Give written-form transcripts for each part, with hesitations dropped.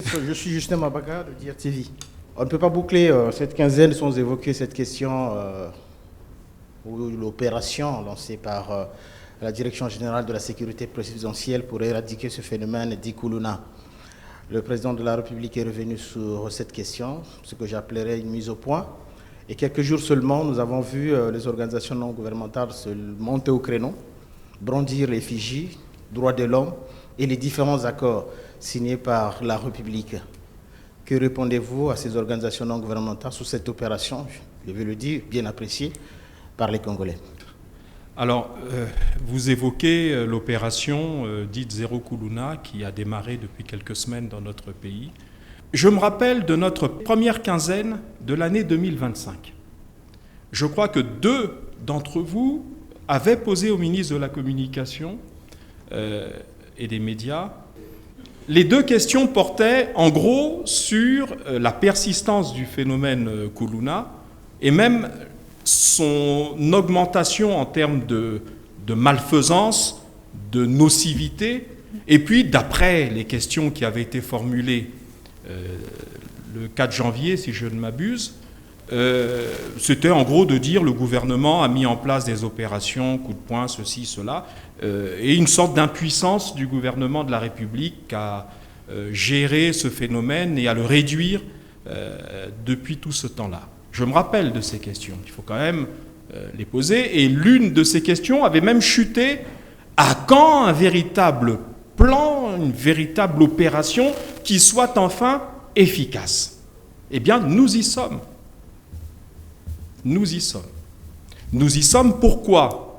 Je suis Justin Mabaka de Dire TV. On ne peut pas boucler cette quinzaine sans évoquer cette question ou l'opération lancée par la Direction générale de la sécurité présidentielle pour éradiquer ce phénomène dit Koulouna. Le président de la République est revenu sur cette question, ce que j'appellerais une mise au point. Et quelques jours seulement, nous avons vu les organisations non gouvernementales se monter au créneau, brandir l'effigie, droits de l'homme et les différents accords signés par la République. Que répondez-vous à ces organisations non gouvernementales sur cette opération, je vais le dire, bien appréciée par les Congolais? Alors, vous évoquez l'opération dite Zéro Koulouna qui a démarré depuis quelques semaines dans notre pays. Je me rappelle de notre première quinzaine de l'année 2025. Je crois que 2 d'entre vous avaient posé au ministre de la Communication et des médias. Les 2 questions portaient en gros sur la persistance du phénomène Koulouna et même son augmentation en termes de malfaisance, de nocivité. Et puis, d'après les questions qui avaient été formulées le 4 janvier, si je ne m'abuse, c'était en gros de dire le gouvernement a mis en place des opérations, coup de poing, ceci, cela, et une sorte d'impuissance du gouvernement de la République à gérer ce phénomène et à le réduire depuis tout ce temps-là. Je me rappelle de ces questions, il faut quand même les poser, et l'une de ces questions avait même chuté: à quand un véritable plan, une véritable opération qui soit enfin efficace? Eh bien, nous y sommes. Nous y sommes. Nous y sommes pourquoi?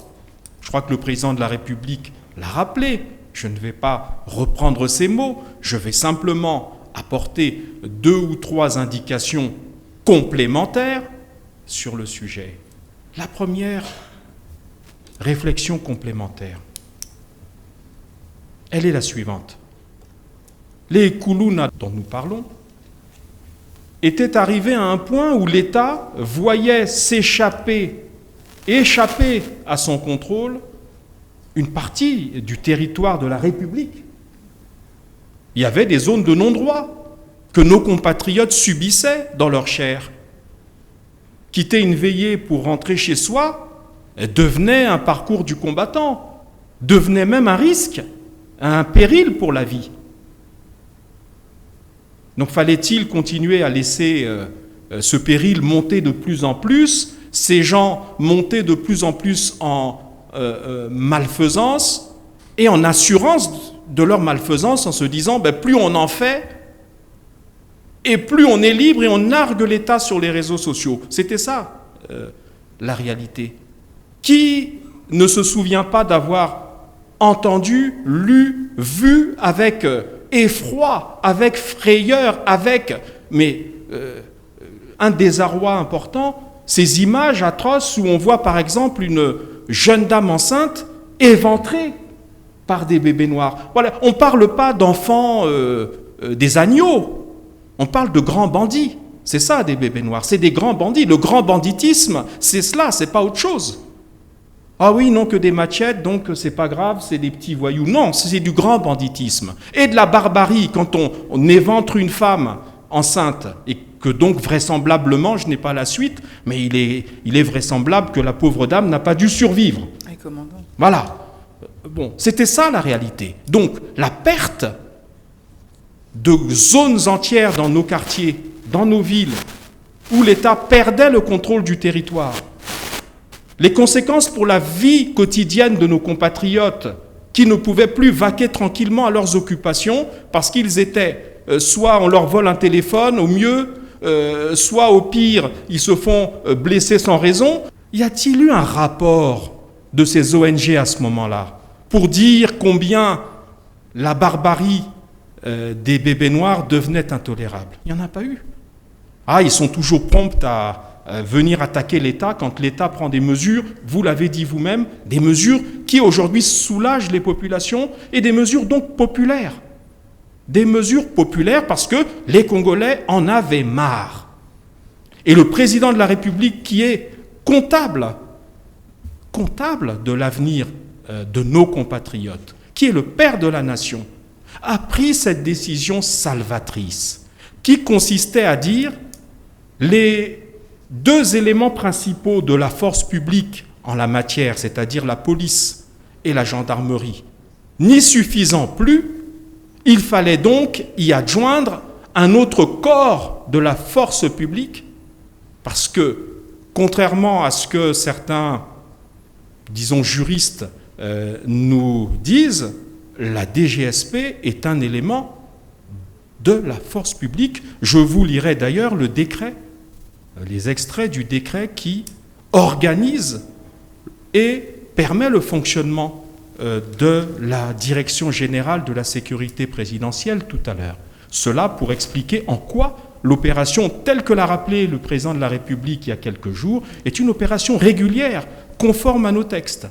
Je crois que le président de la République l'a rappelé. Je ne vais pas reprendre ces mots. Je vais simplement apporter 2 ou 3 indications complémentaires sur le sujet. La première réflexion complémentaire, elle est la suivante. Les Koulouna dont nous parlons étaient arrivés à un point où l'État voyait échapper à son contrôle une partie du territoire de la République. Il y avait des zones de non-droit que nos compatriotes subissaient dans leur chair. Quitter une veillée pour rentrer chez soi devenait un parcours du combattant, devenait même un risque, un péril pour la vie. Donc fallait-il continuer à laisser ce péril monter de plus en plus, ces gens monter de plus en plus en malfaisance et en assurance de leur malfaisance, en se disant plus on en fait et plus on est libre et on nargue l'État sur les réseaux sociaux. C'était ça la réalité. Qui ne se souvient pas d'avoir entendu, lu, vu avec effroi, avec frayeur, avec un désarroi important, ces images atroces où on voit par exemple une jeune dame enceinte éventrée par des bébés noirs. Voilà, on ne parle pas d'enfants des agneaux, on parle de grands bandits. C'est ça, des bébés noirs, c'est des grands bandits. Le grand banditisme, c'est cela, c'est pas autre chose. Ah oui, non, que des machettes, donc c'est pas grave, c'est des petits voyous. Non, c'est du grand banditisme. Et de la barbarie, quand on éventre une femme enceinte, et que donc vraisemblablement, je n'ai pas la suite, mais il est vraisemblable que la pauvre dame n'a pas dû survivre. Voilà. Bon, c'était ça la réalité. Donc, la perte de zones entières dans nos quartiers, dans nos villes, où l'État perdait le contrôle du territoire, les conséquences pour la vie quotidienne de nos compatriotes qui ne pouvaient plus vaquer tranquillement à leurs occupations parce qu'ils étaient, soit on leur vole un téléphone au mieux, soit au pire, ils se font blesser sans raison. Y a-t-il eu un rapport de ces ONG à ce moment-là pour dire combien la barbarie des bébés noirs devenait intolérable? Il n'y en a pas eu. Ah, ils sont toujours prompts à venir attaquer l'État quand l'État prend des mesures, vous l'avez dit vous-même, des mesures qui aujourd'hui soulagent les populations et des mesures donc populaires. Des mesures populaires parce que les Congolais en avaient marre. Et le président de la République qui est comptable de l'avenir de nos compatriotes, qui est le père de la nation, a pris cette décision salvatrice qui consistait à dire les deux éléments principaux de la force publique en la matière, c'est-à-dire la police et la gendarmerie, n'y suffisant plus, il fallait donc y adjoindre un autre corps de la force publique, parce que, contrairement à ce que certains, disons, juristes nous disent, la DGSP est un élément de la force publique. Je vous lirai d'ailleurs le décret, les extraits du décret qui organise et permet le fonctionnement de la Direction générale de la sécurité présidentielle tout à l'heure. Cela pour expliquer en quoi l'opération, telle que l'a rappelé le président de la République il y a quelques jours, est une opération régulière, conforme à nos textes.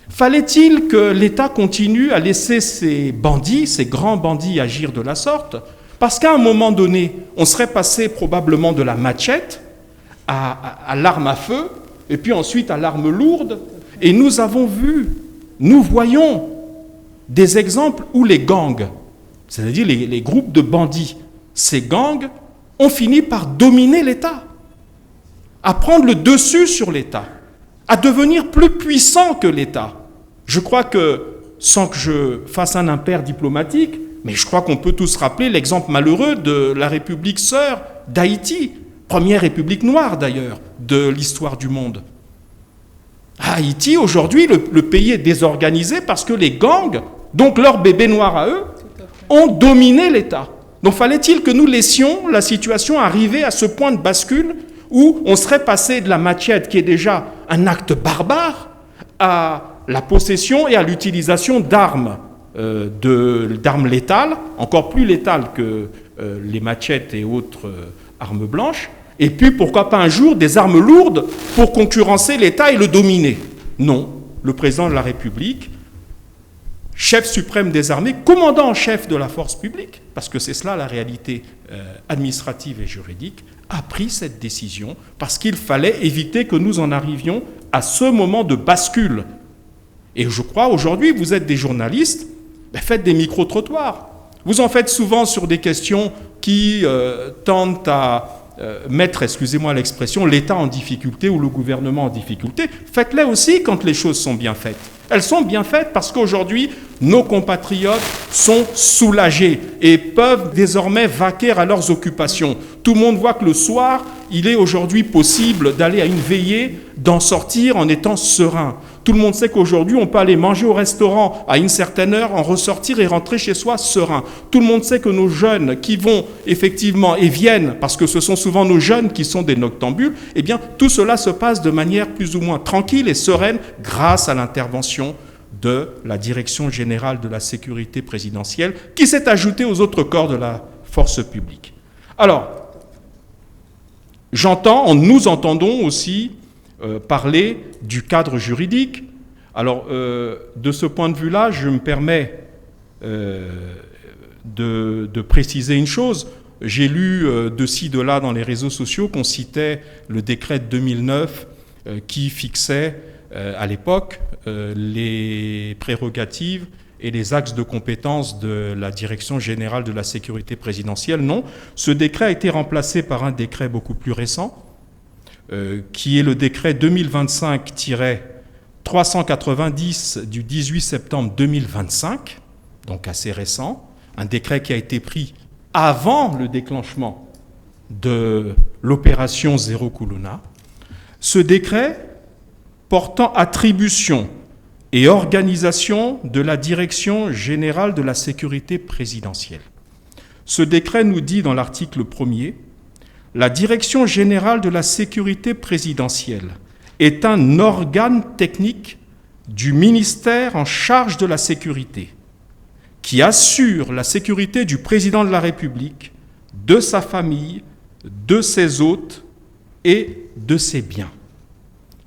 Fallait-il que l'État continue à laisser ces bandits, ces grands bandits agir de la sorte? Parce qu'à un moment donné, on serait passé probablement de la machette à l'arme à feu, et puis ensuite à l'arme lourde. Et nous avons vu, nous voyons des exemples où les gangs, c'est-à-dire les groupes de bandits, ces gangs ont fini par dominer l'État, à prendre le dessus sur l'État, à devenir plus puissants que l'État. Je crois que, sans que je fasse un impair diplomatique, mais je crois qu'on peut tous rappeler l'exemple malheureux de la République sœur d'Haïti, première république noire d'ailleurs de l'histoire du monde. À Haïti, aujourd'hui, le pays est désorganisé parce que les gangs, donc leurs bébés noirs à eux, ont dominé l'État. Donc fallait-il que nous laissions la situation arriver à ce point de bascule où on serait passé de la machette, qui est déjà un acte barbare, à la possession et à l'utilisation d'armes, d'armes létales, encore plus létales que les machettes et autres armes blanches, et puis pourquoi pas un jour des armes lourdes pour concurrencer l'État et le dominer. Non, le président de la République, chef suprême des armées, commandant en chef de la force publique, parce que c'est cela la réalité administrative et juridique, a pris cette décision parce qu'il fallait éviter que nous en arrivions à ce moment de bascule. Et je crois, aujourd'hui, vous êtes des journalistes, faites des micro-trottoirs. Vous en faites souvent sur des questions qui tendent à mettre, excusez-moi l'expression, l'État en difficulté ou le gouvernement en difficulté. Faites-les aussi quand les choses sont bien faites. Elles sont bien faites parce qu'aujourd'hui, nos compatriotes sont soulagés et peuvent désormais vaquer à leurs occupations. Tout le monde voit que le soir, il est aujourd'hui possible d'aller à une veillée, d'en sortir en étant serein. Tout le monde sait qu'aujourd'hui, on peut aller manger au restaurant à une certaine heure, en ressortir et rentrer chez soi serein. Tout le monde sait que nos jeunes qui vont effectivement et viennent, parce que ce sont souvent nos jeunes qui sont des noctambules, eh bien, tout cela se passe de manière plus ou moins tranquille et sereine grâce à l'intervention de la Direction générale de la sécurité présidentielle qui s'est ajoutée aux autres corps de la force publique. Alors, nous entendons aussi parler du cadre juridique. Alors, de ce point de vue-là, je me permets de préciser une chose. J'ai lu de ci, de là dans les réseaux sociaux qu'on citait le décret de 2009 qui fixait à l'époque les prérogatives et les axes de compétences de la Direction générale de la sécurité présidentielle. Non, ce décret a été remplacé par un décret beaucoup plus récent, qui est le décret 2025-390 du 18 septembre 2025, donc assez récent, un décret qui a été pris avant le déclenchement de l'opération Zéro Kuluna. Ce décret portant attribution et organisation de la Direction générale de la sécurité présidentielle. Ce décret nous dit dans l'article 1er, la Direction générale de la sécurité présidentielle est un organe technique du ministère en charge de la sécurité, qui assure la sécurité du président de la République, de sa famille, de ses hôtes et de ses biens.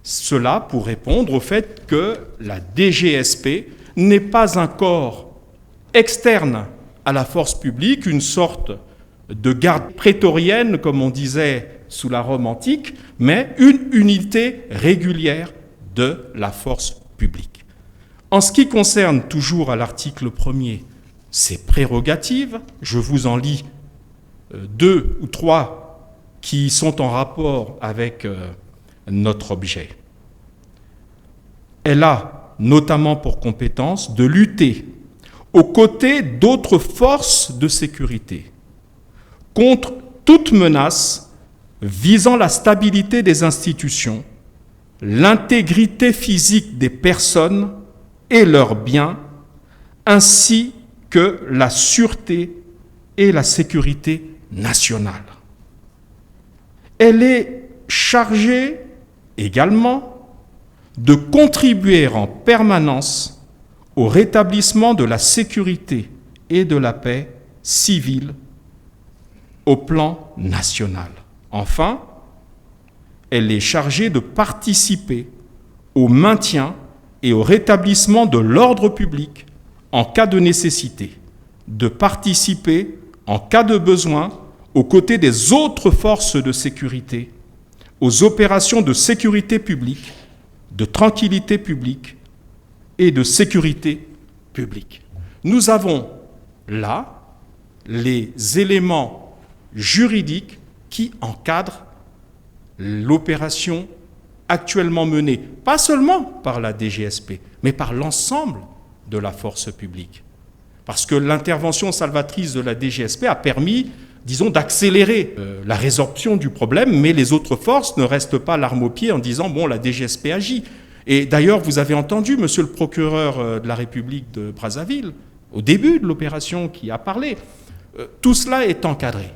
Cela pour répondre au fait que la DGSP n'est pas un corps externe à la force publique, une sorte de garde prétorienne, comme on disait sous la Rome antique, mais une unité régulière de la force publique. En ce qui concerne toujours à l'article 1er ces prérogatives, je vous en lis 2 ou 3 qui sont en rapport avec notre objet. Elle a notamment pour compétence de lutter aux côtés d'autres forces de sécurité contre toute menace visant la stabilité des institutions, l'intégrité physique des personnes et leurs biens, ainsi que la sûreté et la sécurité nationale. Elle est chargée également de contribuer en permanence au rétablissement de la sécurité et de la paix civile au plan national. Enfin, elle est chargée de participer au maintien et au rétablissement de l'ordre public en cas de nécessité, de participer en cas de besoin aux côtés des autres forces de sécurité, aux opérations de sécurité publique, de tranquillité publique et de sécurité publique. Nous avons là les éléments juridiques qui encadrent l'opération actuellement menée, pas seulement par la DGSP, mais par l'ensemble de la force publique. Parce que l'intervention salvatrice de la DGSP a permis, disons, d'accélérer la résorption du problème, mais les autres forces ne restent pas l'arme au pied en disant « bon, la DGSP agit ». Et d'ailleurs, vous avez entendu, monsieur le procureur de la République de Brazzaville, au début de l'opération qui a parlé, tout cela est encadré.